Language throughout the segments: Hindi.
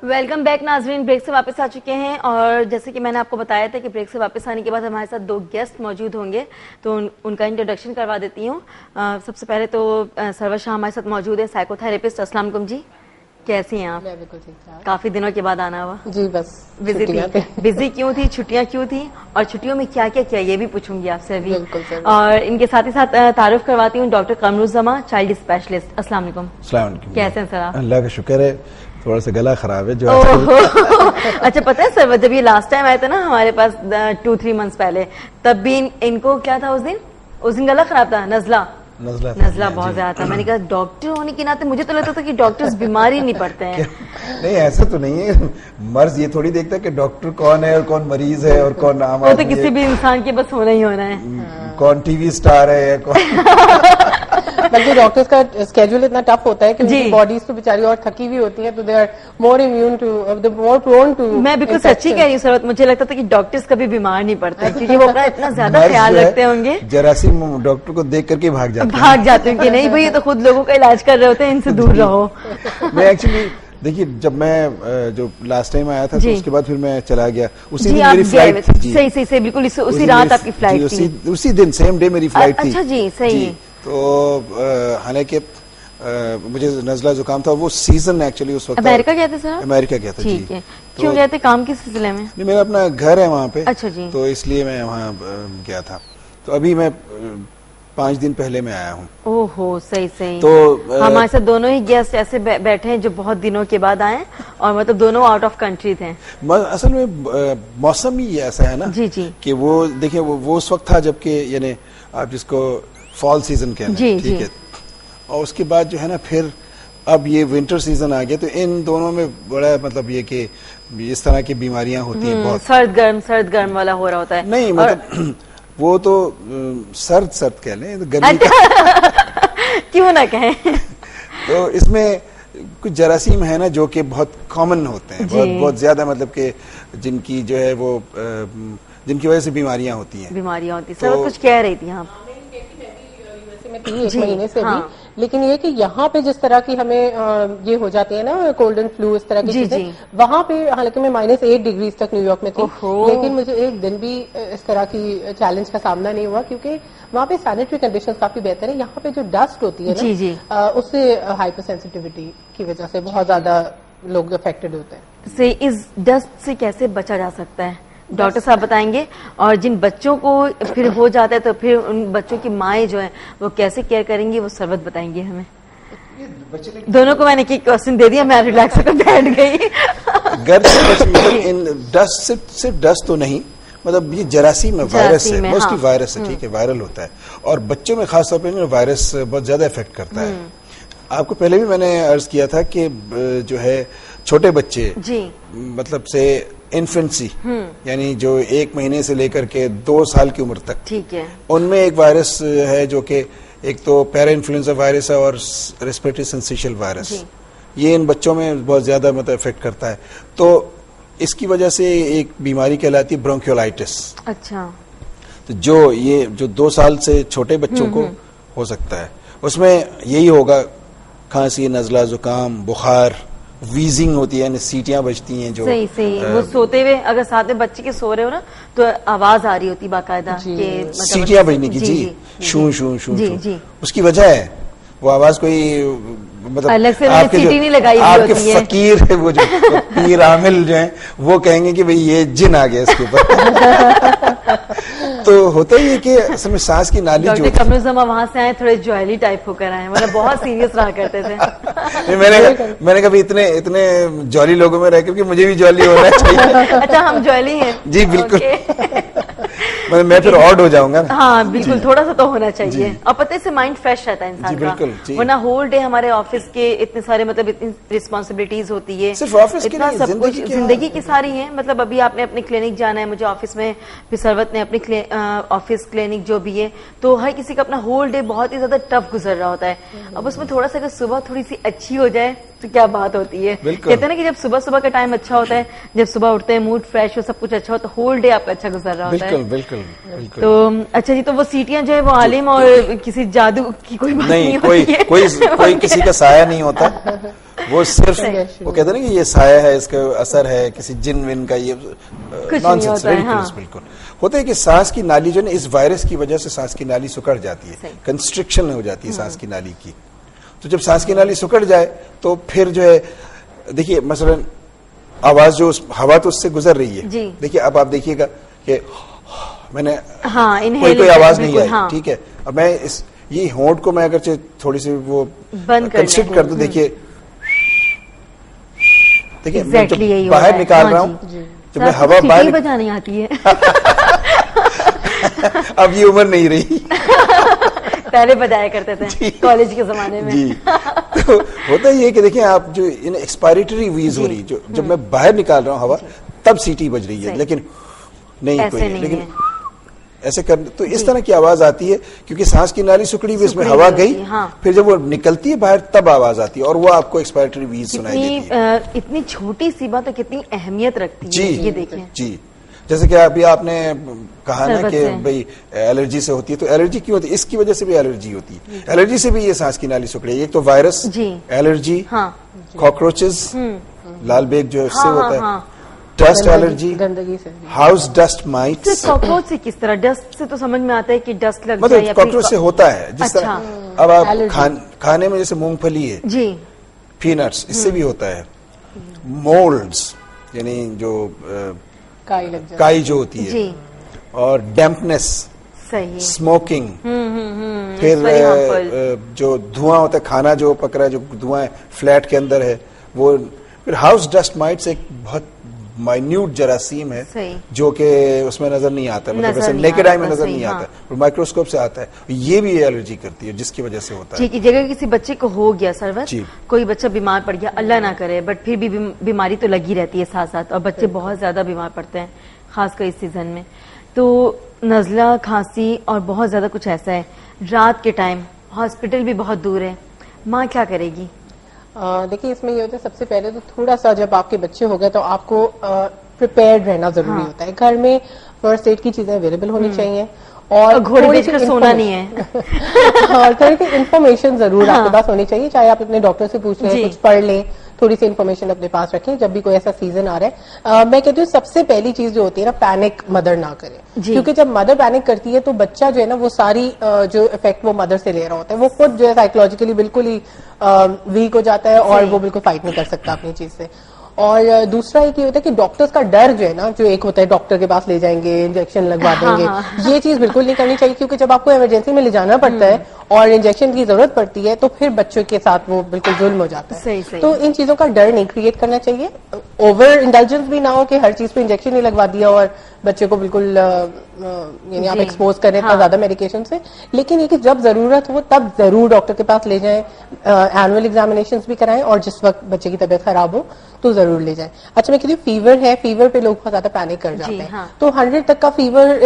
वेलकम बैक नाजरीन। ब्रेक से वापस आ चुके हैं और जैसे कि मैंने आपको बताया था कि ब्रेक से वापस आने के बाद हमारे साथ दो गेस्ट मौजूद होंगे, तो उनका इंट्रोडक्शन करवा देती हूँ। सबसे पहले तो सरवर शाह हमारे साथ मौजूद है, साइकोथेरेपिस्ट। अस्सलाम वालेकुम जी, कैसी हैं आप? बिल्कुल ठीक ठाक। काफी दिनों के बाद आना हुआ जी, बस बिजी क्यों थी, छुट्टियां क्यों थी, और छुट्टियों में क्या क्या किया ये भी पूछूंगी आपसे अभी। बिल्कुल। और इनके साथ ही साथ तारुफ करवाती हूँ डॉक्टर कमरुज़्ज़मा, चाइल्ड स्पेशलिस्ट। अस्सलाम वालेकुम। कैसे हैं सर आप? अल्लाह का शुक्र है, थोड़ा सा गला खराब है जो अच्छा, पता है सर, जब ये लास्ट टाइम आए थे ना हमारे पास 2-3 मंथ्स पहले, तब भी इनको क्या था उस दिन गला खराब था, नजला बहुत ज्यादा था। मैंने कहा डॉक्टर होने के नाते मुझे तो लगता था कि डॉक्टर्स बीमार ही नहीं पड़ते हैं। नहीं, ऐसा तो नहीं है। मर्ज ये थोड़ी देखता है कि डॉक्टर कौन है और कौन मरीज है और कौन आम वो तो किसी भी इंसान के बस होना ही होना है, कौन टीवी स्टार है या कौन बल्कि डॉक्टर्स का स्केड्यूल इतना टफ होता है कि उनकी बॉडीज तो बेचारी और थकी हुई होती है, तो they are more immune to, more prone to. मैं बिल्कुल सच्ची कह रही हूँ सर, मुझे लगता था कि डॉक्टर्स कभी बीमार नहीं पड़ते क्योंकि वो अपना इतना ज्यादा ख्याल रखते होंगे। जरासीम डॉक्टर को देख करके भाग जाते हैं कि नहीं भाई ये तो खुद लोगों का इलाज कर रहे होते हैं, इनसे दूर रहो। मैं एक्चुअली देखिए, जब मैं जो लास्ट टाइम आया था तो उसके बाद फिर मैं चला गया, उसी दिन मेरी फ्लाइट थी। सही बिल्कुल, उसी रात आपकी फ्लाइट थी, उसी दिन सेम डे मेरी फ्लाइट थी। अच्छा जी, सही। तो हालांकि मुझे नजला जुकाम था, वो सीजन एक्चुअली उस वक्त। अमेरिका गए थे सर? अमेरिका गया था जी। ठीक है। क्यों गए थे, काम के सिलसिले में? नहीं, मेरा अपना घर है वहाँ पे। अच्छा जी। तो इसलिए मैं वहाँ गया था। तो अभी मैं 5 दिन पहले मैं आया हूँ। ओहो, सही। तो हमारे साथ दोनों ही गेस्ट ऐसे बैठे हैं जो बहुत दिनों के बाद आए, और मतलब दोनों आउट ऑफ कंट्री थे। असल में मौसम ही ऐसा है ना जी कि वो देखिए, वो उस वक्त था जबकि यानी आप जिसको फॉल सीजन कहते हैं, ठीक है, और उसके बाद जो है ना फिर अब ये विंटर सीजन आ गया, तो इन दोनों में बड़ा मतलब ये कि इस तरह की बीमारियां होती हैं, बहुत सर्द गर्म वाला हो रहा होता है। नहीं मतलब वो तो सर्द कह लें, तो गर्मी क्यों ना कहें। तो इसमें कुछ जरासीम है ना जो कि बहुत कॉमन होते हैं, बहुत ज्यादा, मतलब कि जिनकी जो है वो जिनकी वजह से बीमारियां होती हैं। सर कुछ कह रही थी आप? में थी 1 महीने से भी, लेकिन ये कि यहाँ पे जिस तरह की हमें ये हो जाती है ना कोल्ड एंड फ्लू, इस तरह की चीजें, वहाँ पे हालांकि मैं -8 डिग्री तक न्यूयॉर्क में थी, लेकिन मुझे एक दिन भी इस तरह की चैलेंज का सामना नहीं हुआ, क्योंकि वहाँ पे सैनिटरी कंडीशंस काफी बेहतर है। यहाँ पे जो डस्ट होती है ना, उससे हाइपर सेंसिटिविटी की वजह से बहुत ज्यादा लोग अफेक्टेड होते हैं। इस डस्ट से कैसे बचा जा सकता है, डॉक्टर साहब बताएंगे। और जिन बच्चों को फिर हो जाता है तो फिर उन बच्चों की माएँ जो है वो कैसे केयर करेंगी, वो सरबत बताएंगे हमें। दोनों को मैंने एक क्वेश्चन दे दिया, मैं रिलैक्स होकर बैठ गई। इन डस्ट से डस्ट तो नहीं, मतलब ये जरासीम है, वायरस है, उसकी वायरस है, ठीक है, वायरल होता है, और बच्चों में खासतौर पर वायरस बहुत ज्यादा इफेक्ट करता है। आपको पहले भी मैंने अर्ज किया था कि जो है छोटे बच्चे मतलब से इन्फेंसी, यानी जो 1 महीने से लेकर के 2 साल की उम्र तक, ठीक है, उनमें एक वायरस है जो कि एक तो पैरा इन्फ्लुएंजा वायरस है और रेस्पिरेटरी सिंसिशियल वायरस, ये इन बच्चों में बहुत ज्यादा मतलब इफेक्ट करता है। तो इसकी वजह से एक बीमारी कहलाती है ब्रोंकियोलाइटिस। अच्छा। तो जो 2 साल से छोटे बच्चों को हो सकता है, उसमें यही होगा, खांसी, नजला, जुकाम, बुखार, वीजिंग होती है, यानी सीटियां बजती हैं जो सही वो सोते हुए अगर साथ में बच्चे के सो रहे हो ना तो आवाज आ रही होती बाकायदा के, मतलब सीटियां बजने की, जी शू शू शू, उसकी वजह है वो आवाज कोई मतलब अलग से सीटी नहीं लगाई हुई होती है। आपके फकीर है वो जो पीर आमिल जो है वो कहेंगे कि भाई ये जिन आ गया इसके ऊपर। तो होता ही है कि असल में सांस की नाली जो कमरुज़्ज़मा वहां से आए थोड़े ज्वेली टाइप होकर आए, मतलब बहुत सीरियस रहा करते थे। मैंने कभी इतने जॉली लोगों में रह करके मुझे भी जॉली होना चाहिए। अच्छा, हम जॉली हैं जी, बिल्कुल। मैं फिर ऑड हो जाऊंगा। हाँ बिल्कुल, थोड़ा सा तो होना चाहिए, और पता से माइंड फ्रेश रहता है इंसान का, वरना होल डे हमारे ऑफिस के इतने सारे मतलब इतनी रिस्पॉन्सिबिलिटीज होती है, सिर्फ ऑफिस की इतना सब कुछ जिंदगी की सारी है। मतलब अभी आपने अपने क्लिनिक जाना है, मुझे ऑफिस में, फिर सरवत ने अपनी ऑफिस क्लिनिक जो भी है, तो हर किसी का अपना होल डे बहुत ही ज्यादा टफ गुजर रहा होता है। अब उसमें थोड़ा सा अगर सुबह थोड़ी सी अच्छी हो जाए तो क्या बात होती है। कहते हैं ना कि जब सुबह का टाइम अच्छा होता है, जब सुबह उठते हैं मूड फ्रेश हो, सब कुछ अच्छा हो, तो होल डे आपका अच्छा गुजर रहा होता है। बिल्कुल। तो अच्छा जी, तो वो सीटियां जो है वो आलिम और किसी जादू की कोई बात नहीं कोई किसी का साया नहीं होता। वो सिर्फ वो कहते हैं ना कि ये साया है, इसका असर है किसी जिन विन का, ये नॉनसेंस, रिडिकुलस बिल्कुल। होता है कि सांस की नाली जो है इस वायरस की वजह से सांस की नाली सुकड़ जाती है, कंस्ट्रिक्शन हो जाती है सांस की नाली की। तो जब सांस की नाली सुकड़ जाए तो फिर जो है देखिए मसलन आवाज जो हवा तो उससे गुजर रही है, देखिए अब आप देखिएगा कि मैंने कोई आवाज नहीं आई, ठीक है। अब मैं ये होंठ को मैं अगर थोड़ी सी वो कंस्ट्रिक्ट कर दूं, देखिए जब बाहर निकाल रहा हूँ, जब मैं हवा बाहर बजानी आती है अब ये उम्र नहीं रही पहले बजाया करते थे कॉलेज के जमाने में। जी तो होता ही है कि देखिए आप जो इन एक्सपायरेटरी वीज हो रही, जो जब मैं बाहर निकाल रहा हूँ हवा तब सीटी बज रही है, लेकिन नहीं कोई नहीं, लेकिन ऐसे कर तो इस तरह की आवाज आती है क्योंकि सांस की नाली सुकड़ी हुई, इसमें हवा गई, फिर जब वो निकलती है बाहर तब आवाज आती है और वो आपको एक्सपायरेटरी वीज सुनाई देती है। इतनी छोटी सी बात कितनी अहमियत रखती है ये देखें। जी जैसे कि अभी आपने कहा ना कि भाई एलर्जी से होती है, तो एलर्जी क्यों होती है? इसकी वजह से भी एलर्जी होती है, एलर्जी से भी ये सांस की नाली सुकड़ी है। एक तो वायरस एलर्जी, कॉकरोचेस, लाल बेग जो उससे होता है, डस्ट एलर्जी, गंदगी से, हाउस डस्ट माइट्स। कॉकरोच से किस तरह? डस्ट से तो समझ में आता है कि डस्ट लग मतलब कॉकरोच से होता है जिस तरह अब आप खाने में जैसे मूंगफली है जी, पीनट्स, इससे भी होता है। मोल्ड्स यानी जो काई जो होती है, और डैम्पनेस, स्मोकिंग, फिर जो धुआं होता है, खाना जो पक रहा है जो धुआं है फ्लैट के अंदर है वो, फिर हाउस डस्ट माइट्स एक बहुत माइन्यूट जरासीम है जो कि उसमें नजर नहीं आता, मतलब वैसे नेकेड आई में नजर नहीं आता है, माइक्रोस्कोप से आता है, ये भी एलर्जी करती है जिसकी वजह से होता है। ठीक है, जगह किसी बच्चे को हो गया सरवत, कोई बच्चा बीमार पड़ गया, अल्लाह ना करे, बट फिर भी बीमारी तो लगी रहती है साथ साथ, और बच्चे बहुत ज्यादा बीमार पड़ते हैं खासकर इस सीजन में, तो नजला, खांसी और बहुत ज्यादा कुछ ऐसा है, रात के टाइम हॉस्पिटल भी बहुत दूर है, माँ क्या करेगी? देखिए इसमें ये होता है, सबसे पहले तो थोड़ा सा जब आपके बच्चे हो गए तो आपको प्रिपेयर्ड रहना जरूरी होता है। घर में फर्स्ट एड की चीजें अवेलेबल होनी चाहिए और घोड़े बेचकर सोना नहीं है और थोड़ी सी इन्फॉर्मेशन जरूर आपके पास होनी चाहिए, चाहे आप अपने डॉक्टर से पूछ लें, कुछ पढ़ लें, थोड़ी सी इन्फॉर्मेशन अपने पास रखें जब भी कोई ऐसा सीजन आ रहा है। मैं कहती हूँ सबसे पहली चीज जो होती है ना, पैनिक मदर ना करे, क्योंकि जब मदर पैनिक करती है तो बच्चा जो है ना वो सारी जो इफेक्ट वो मदर से ले रहा होता है, वो खुद जो है साइकोलॉजिकली बिल्कुल ही वीक हो जाता है और वो बिल्कुल फाइट नहीं कर सकता अपनी चीज से। और दूसरा एक ये होता है कि डॉक्टर्स का डर जो है ना, जो एक होता है डॉक्टर के पास ले जाएंगे, इंजेक्शन लगवा देंगे, ये चीज बिल्कुल नहीं करनी चाहिए, क्योंकि जब आपको इमरजेंसी में ले जाना पड़ता है और इंजेक्शन की जरूरत पड़ती है तो फिर बच्चों के साथ वो बिल्कुल जुल्म हो जाता है। सही। तो इन चीजों का डर नहीं क्रिएट करना चाहिए, ओवर इंडल्जेंस भी ना हो कि हर चीज पे इंजेक्शन ही लगवा दिया और बच्चे को बिल्कुल यानी आप एक्सपोज करें इतना ज्यादा मेडिकेशन से। लेकिन ये कि जब जरूरत हो तब जरूर डॉक्टर के पास ले जाएं, एनुअल एग्जामिनेशंस भी कराएं और जिस वक्त बच्चे की तबीयत खराब हो तो जरूर ले जाएं। अच्छा मैं कहती हूँ फीवर है, फीवर पे लोग बहुत ज्यादा पैनिक कर जाते हैं, तो 100 तक का फीवर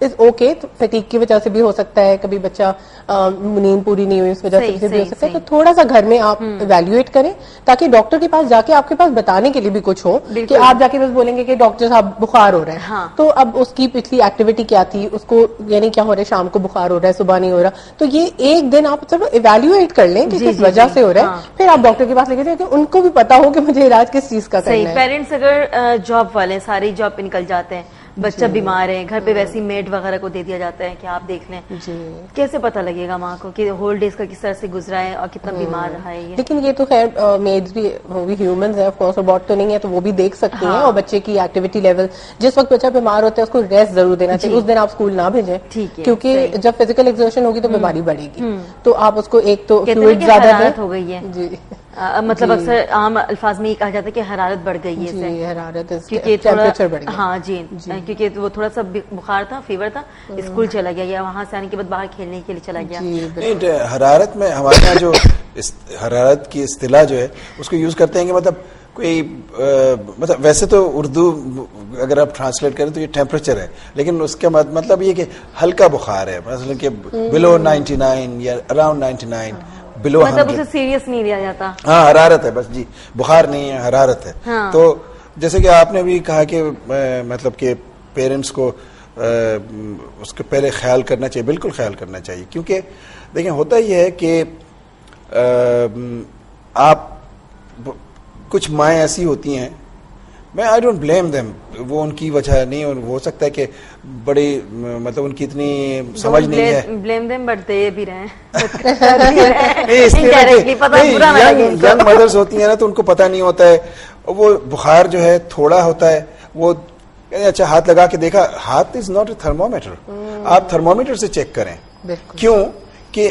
इज ओके, तो फटीग की वजह से भी हो सकता है, कभी बच्चा नींद पूरी नहीं हुई उस वजह से भी हो सकता है, तो थोड़ा सा घर में आप इवैल्यूएट करें ताकि डॉक्टर के पास जाके आपके पास बताने के लिए भी कुछ हो, कि आप जाके बस बोलेंगे कि डॉक्टर साहब बुखार हो रहा है, हाँ। तो अब उसकी पिछली एक्टिविटी क्या थी, उसको यानी क्या हो रहा है, शाम को बुखार हो रहा है, सुबह नहीं हो रहा, तो ये एक दिन आप सब इवैल्यूएट कर लें कि किस वजह से हो रहा है, फिर आप डॉक्टर के पास लेके जाए, उनको भी पता हो कि मुझे इलाज किस चीज का करना है। पेरेंट्स अगर जॉब वाले सारी जॉब पे निकल जाते हैं, बच्चा बीमार है, घर पे वैसी मेड वगैरह को दे दिया जाता है कि आप देख लें, कैसे पता लगेगा माँ को कि होल डेज का किस तरह से गुजरा है और कितना बीमार रहा है ये? लेकिन ये तो खैर मेड्स भी, वो भी ह्यूमंस है ऑफ कोर्स, रोबोट तो नहीं है, तो वो भी देख सकती हैं और बच्चे की एक्टिविटी लेवल, जिस वक्त बच्चा बीमार होता है उसको रेस्ट जरूर देना चाहिए, उस दिन आप स्कूल ना भेजें, क्योंकि जब फिजिकल एक्सर्शन होगी तो बीमारी बढ़ेगी, तो आप उसको एक तो फ्लूइड ज्यादा दें, हो गई है जी, मतलब अक्सर आम अल्फाज में ये कहा जाता है कि हरारत बढ़ गई है, हरारत क्योंकि टेम्परेचर बढ़ गया, हाँ जी, क्योंकि वो थोड़ा सा बुखार था, फीवर था, स्कूल चला गया या वहां से आने के बाद बाहर खेलने के लिए चला गया। नहीं, हरारत में हमारे यहाँ जो हरारत की इस्तिलाह जो है उसको यूज करते हैं कि मतलब कोई मतलब वैसे तो उर्दू अगर आप ट्रांसलेट करें तो ये टेम्परेचर है, लेकिन उसका मतलब ये कि हल्का बुखार है, मतलब कि बिलो 99 या अराउंड 99, बिलो मतलब उसे सीरियस नहीं लिया जाता। हाँ, हरारत है बस जी, बुखार नहीं है, हरारत है। हाँ। तो जैसे कि आपने भी कहा कि मतलब कि पेरेंट्स को उसके पहले ख्याल करना चाहिए, बिल्कुल ख्याल करना चाहिए, क्योंकि देखिए होता ही है कि आप कुछ माएँ ऐसी होती हैं, मैं आई डोंट ब्लेम देम, वो उनकी वजह नहीं, और हो सकता है कि बड़ी मतलब उनकी इतनी समझ नहीं है। ब्लेम देम बट दे भी रहे यंग मदर्स होती है ना, तो उनको पता नहीं होता है, वो बुखार जो है थोड़ा होता है, वो अच्छा हाथ लगा के देखा, हाथ इज नॉट ए थर्मोमीटर, आप थर्मोमीटर से चेक करें। क्यों कि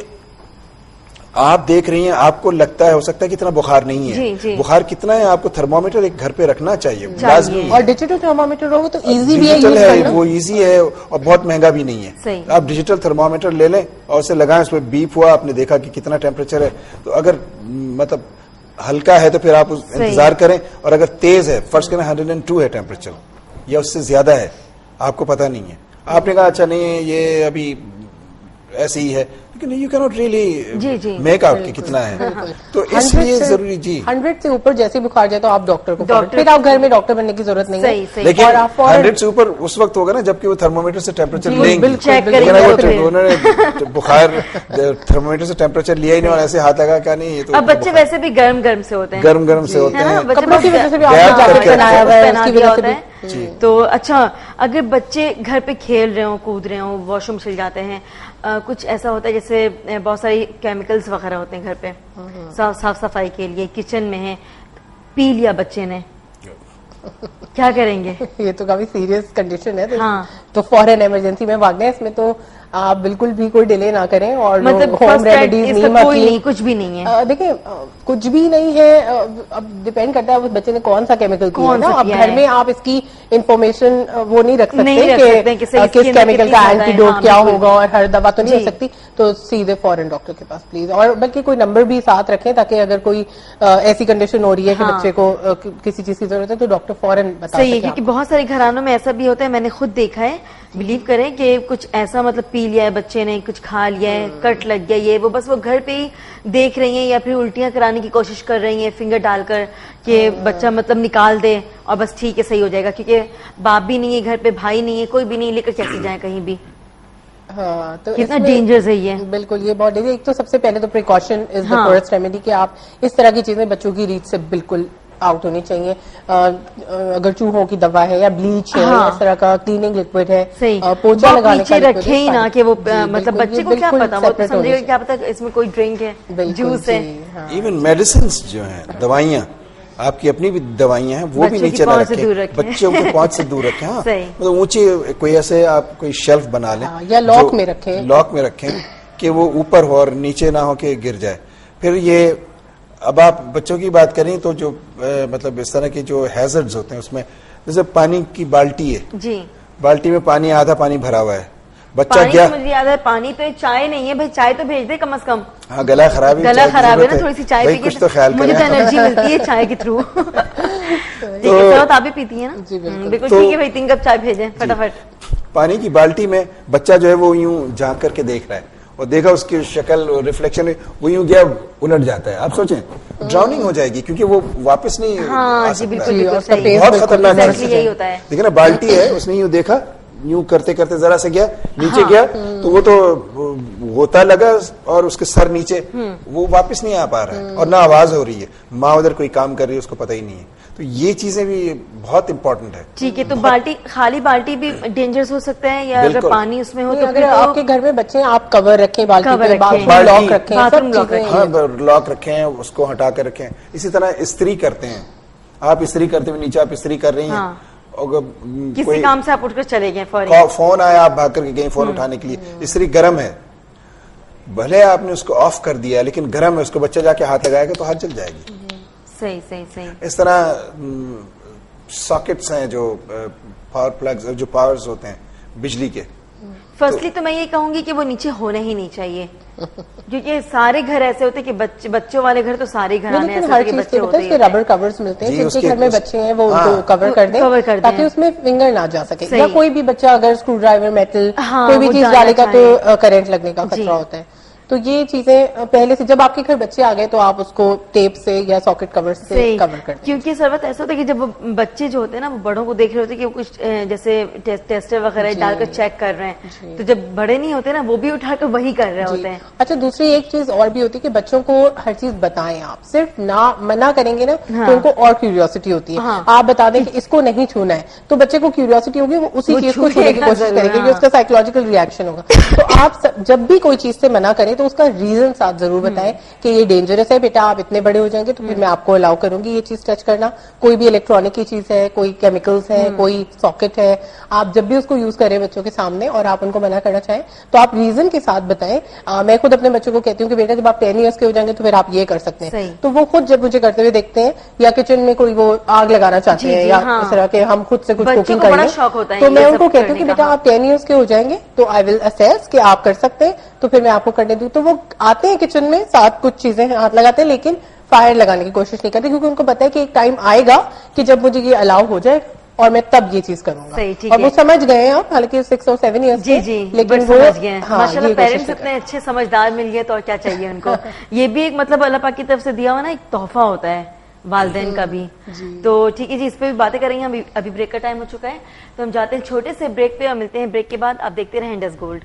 आप देख रही हैं, आपको लगता है, हो सकता है कि इतना बुखार नहीं है, जी। बुखार कितना है, आपको थर्मोमीटर एक घर पे रखना चाहिए, लाजमी। और डिजिटल थर्मोमीटर हो तो इजी भी है, वो इजी है और बहुत महंगा भी नहीं है। आप डिजिटल थर्मोमीटर ले लें और उसे लगाएं, उसमें बीप हुआ, आपने देखा कि कितना टेम्परेचर है, तो अगर मतलब हल्का है तो फिर आप इंतजार करें, और अगर तेज है, फर्स्ट करें 102 है टेम्परेचर या उससे ज्यादा है, आपको पता नहीं है, आपने कहा अच्छा नहीं ये अभी ऐसे ही है, लेकिन you can not really make out कि कितना है, तो इसलिए जरूरी। जी 100 से ऊपर जैसे बुखार जाए तो आप डॉक्टर को फिर आप घर में डॉक्टर बनने की जरूरत नहीं है। लेकिन 100 से ऊपर उस वक्त होगा ना जबकि वो थर्मोमीटर से टेम्परेचर लेंगे, उन्होंने बुखार थर्मोमीटर से टेम्परेचर लिया ही नहीं और ऐसे हाथ लगा क्या नहीं, ये तो अब बच्चे वैसे भी गर्म से होते हैं, गर्म से होते हैं, कपड़ों की वजह से भी आपको पहनाया हुआ है, उसकी वजह से भी। तो अच्छा, अगर बच्चे घर पे खेल रहे हो, कूद रहे हो, वॉशरूम चले जाते हैं, कुछ ऐसा होता है जैसे बहुत सारी केमिकल्स वगैरह होते हैं घर पे साफ सफाई के लिए, किचन में है, पी लिया बच्चे ने, क्या करेंगे? ये तो काफी सीरियस कंडीशन है, तो फौरन इमरजेंसी में भागना है। इसमें तो आप बिल्कुल भी कोई डिले ना करें, और मतलब होम रेमेडीज नहीं, कुछ भी नहीं है। देखिए कुछ भी नहीं है, अब डिपेंड करता है उस बच्चे ने कौन सा केमिकल किया है ना। अब घर में आप इसकी इंफॉर्मेशन वो नहीं रख सकते कि किस केमिकल का एंटीडोट क्या होगा, और हर दवा तो नहीं हो सकती, तो सीधे फौरन डॉक्टर के पास प्लीज। और बल्कि कोई नंबर भी साथ रखें, ताकि अगर कोई ऐसी कंडीशन हो रही है कि बच्चे को किसी चीज की जरूरत है तो डॉक्टर फौरन बता सके। क्योंकि बहुत सारे घरानों में ऐसा भी होता है, मैंने खुद देखा है, बिलीव करें कि कुछ ऐसा मतलब पी लिया है बच्चे ने, कुछ खा लिया है, कट लग गया, ये वो बस वो घर पे ही देख रही हैं, या फिर उल्टियां कराने की कोशिश कर रही हैं फिंगर डालकर कि बच्चा मतलब निकाल दे और बस ठीक है सही हो जाएगा, क्योंकि बाप भी नहीं है घर पे, भाई नहीं है, कोई भी नहीं, लेकर कैसे जाए कहीं भी। हाँ, तो कितना डेंजरस है ये। बिल्कुल, ये बहुत डेंजर। एक तो सबसे पहले तो precaution is the first remedy, कि आप इस तरह की चीजें बच्चों की रीच से बिल्कुल आउट होनी चाहिए। अगर चूहों की दवा है या ब्लीच है, इस तरह का क्लीनिंग लिक्विड है, पोछा लगाने का रखे ही ना कि वो मतलब बच्चे को क्या पता, वो तो समझेगा क्या पता इसमें कोई ड्रिंक है, जूस है। इवन मेडिसिन जो है, दवाइयाँ, आपकी अपनी भी दवाइयाँ हैं, वो भी नीचे ना रखें, बच्चों को पहुंच से दूर रखें। हाँ, मतलब ऊंची कोई ऐसे आप कोई शेल्फ बना लें या लॉक में रखें कि वो ऊपर हो और नीचे ना हो के गिर जाए। फिर ये अब आप बच्चों की बात करें तो जो मतलब इस तरह के जो हैजर्ड्स होते हैं, उसमें जैसे पानी की बाल्टी है जी, बाल्टी में पानी, आधा पानी भरा हुआ है, बच्चा क्या, मुझे याद है पानी तो चाय नहीं है भाई, चाय तो भेज दे कम से कम। हाँ, गला खराब है ना, थोड़ी सी चाय पी कुछ तो ख्याल मुझे तो एनर्जी मिलती है चाय के थ्रू। तो आप भी पीती है ना? बिल्कुल ठीक है भाई, 3 कप चाय भेजें फटाफट। पानी की बाल्टी में बच्चा जो है वो यूं झांक करके देख रहा है, और देखा उसकी शक्ल रिफ्लेक्शन, वो यूं गया उलट जाता है। आप सोचें ड्राउनिंग हो जाएगी, क्योंकि वो वापस नहीं आ सकता, बहुत खतरनाक है। देखिए ना, बाल्टी है, उसने यूं देखा, यूं करते करते जरा से गया नीचे, गया तो वो तो होता लगा और उसके सर नीचे, वो वापस नहीं आ पा रहा है, और ना आवाज हो रही है, माँ उधर कोई काम कर रही है, उसको पता ही नहीं है। तो ये चीजें भी बहुत इंपॉर्टेंट है। ठीक है, तो बाल्टी, खाली बाल्टी भी डेंजरस हो सकता है, या अगर पानी उसमें हो तो अगर आपके घर में बच्चे हैं, आप कवर रखें, बाल्टी लॉक रखें, हाँ लॉक रखें, उसको हटा कर रखें। इसी तरह इस्त्री करते हैं, आप इस्त्री करते हुए नीचे आप इस्त्री कर रही हैं, किसी काम से आप उठकर चले गए, फोन आया, आप भाग करके गए फोन उठाने के लिए, इस्त्री गर्म है, भले आपने उसको ऑफ कर दिया लेकिन गर्म है, उसको बच्चा जाके हाथ लगाएगा तो हाथ जल जाएगी। सही। इस तरह सॉकेट्स हैं जो पावर प्लग्स, जो पावर्स होते हैं बिजली के। फर्स्टली तो मैं ये कहूंगी कि वो नीचे होना ही नहीं चाहिए, क्योंकि सारे घर ऐसे होते हैं कि बच्चों वाले घर तो सारे घर आने ऐसे कि बच्चे होते हैं, रबर कवर्स मिलते हैं, जिनके घर में बच्चे हैं वो उनको कवर कर दें ताकि उसमें फिंगर ना जा सके, या कोई भी बच्चा अगर स्क्रू ड्राइवर, मेटल कोई भी चीज डालेगा तो करंट लगने का खतरा होता है। तो ये चीजें पहले से, जब आपके घर बच्चे आ गए तो आप उसको टेप से या सॉकेट कवर से कवर कर दें। क्योंकि सर्वत ऐसा होता है कि जब बच्चे जो होते हैं ना वो बड़ों को देख रहे होते हैं कि वो कुछ जैसे टेस्टर वगैरह डालकर चेक कर रहे हैं, तो जब बड़े नहीं होते ना वो भी उठाकर वही कर रहे होते हैं। अच्छा, दूसरी एक चीज और भी होती है कि बच्चों को हर चीज बताएं आप, सिर्फ ना मना करेंगे ना तो उनको और क्यूरियोसिटी होती है। आप बता दें कि इसको नहीं छूना है तो बच्चे को क्यूरियोसिटी होगी, वो उसी चीज को छूने की कोशिश करेंगे क्योंकि उसका साइकोलॉजिकल रिएक्शन होगा। तो आप जब भी कोई चीज से मना करें तो उसका रीजन आप जरूर बताएं कि ये डेंजरस है बेटा, आप इतने बड़े हो जाएंगे तो फिर मैं आपको अलाउ करूंगी ये चीज टच करना। कोई भी इलेक्ट्रॉनिक की चीज है, कोई केमिकल्स है, कोई सॉकेट है, आप जब भी उसको यूज करें बच्चों के सामने और आप उनको मना करना चाहें तो आप रीजन के साथ बताएं। मैं खुद अपने बच्चों को कहती हूँ कि बेटा जब आप 10 इयर्स के हो जाएंगे तो फिर आप ये कर सकते हैं। तो वो खुद जब मुझे करते हुए देखते हैं या किचन में कोई वो आग लगाना चाहते हैं या इस तरह के हम खुद से कुछ कुकिंग करेंगे तो मैं उनको कहती हूँ कि बेटा आप 10 इयर्स के हो जाएंगे तो आई विल असेस कि आप कर सकते हैं तो फिर मैं आपको करने दूं। तो वो आते हैं किचन में, साथ कुछ चीजें हाथ लगाते हैं लेकिन फायर लगाने की कोशिश नहीं करते क्योंकि उनको पता है कि एक टाइम आएगा कि जब मुझे ये अलाउ हो जाए और मैं तब ये चीज करूंगा। और वो समझ गए हैं आप, हालांकि 6 और 7 इयर्स जी जी, लेकिन वो समझ गए। माशाल्लाह पेरेंट्स इतने अच्छे समझदार मिल गए तो और क्या चाहिए उनको। ये भी एक मतलब अल्लाह पाक की तरफ से दिया हुआ ना एक तोहफा होता है वालिदैन का भी। तो ठीक है जी, इस पे भी बातें करेंगे हम। अभी ब्रेक का टाइम हो चुका है तो हम जाते हैं छोटे से ब्रेक पे और मिलते हैं ब्रेक के बाद। आप देखते रहें इंडस गोल्ड।